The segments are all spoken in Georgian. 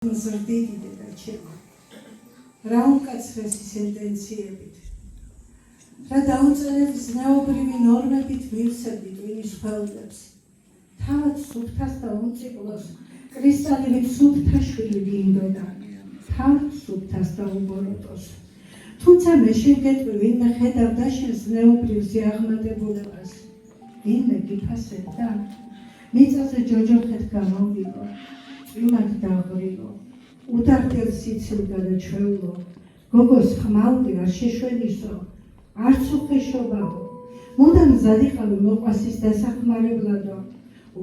ზრდიდი და ჩემო რა უკაცრესი სენტენციებით რა დაუწერეთ ზნეობრივი ნორმებით მივსებდით ვინის ხელებს თავად სუფთას და უმწიკლოს კრისტალივით სუფთა შვილი ვინდოდა თავად სუფთას და უბოროტოს თუმცა მე შეგეტყვი ვინმე ხედავდა შენ ზნეობრივ ზიაღმადებულებას ვინმე გიფასებდა მიწაზე ჯოჯოხეთ გამოვიდო იმად დაღრილო, უდარდელ სიცილ გადაჩვეულო, გოგოს ხმალდი არ შეშვენისო, არც უხეშობავო, მუდამ ზადიყავი მოყვასის დასახმარებლადო,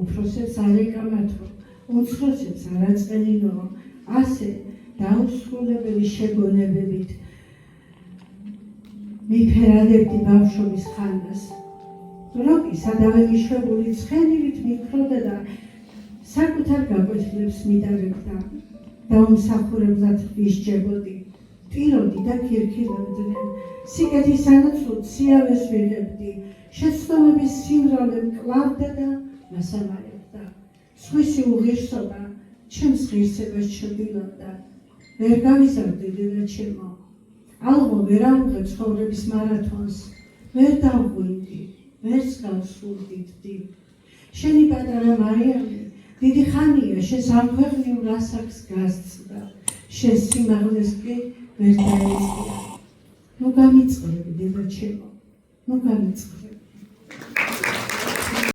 უფროსებს არ ეკამათო, უმცროსებს არ აწყენინო, ასე დაუსრულებელი შეგონებებით მიფერადებდი ბავშვობის ხანას. როკი სადავე მიშვებული ცხენივით მიქროდა და საკუთარ გაკვეთილებს მიდარებდა, დაუმსახურებლად ვისჯებოდი, ტიროდი და ქირქილებდნენ, სიკეთის ანაცვლოდ სიავეს ვიღებდი, შეცდომების სიმრავლე მკლავდა და მასამარებდა, სხვისი უღირსობა ჩემს ღირსებას ჩრდილობდა, ვერ გავიზარდი დედა ჩემო, ალღო ვერ აუღე ცხოვრების მარათონს, ვერ დავღვინდი, ვერც გავსურდიდდი, შენი პატარა მარიამი დიდი ხანია შენს ამქვეყნიურ ასაკს გასცდა, შენს სიმაღლეს კი ვერ დაეწია. ნუ გამიწყრები, დედა ჩემო, ნუ გამიწყრები.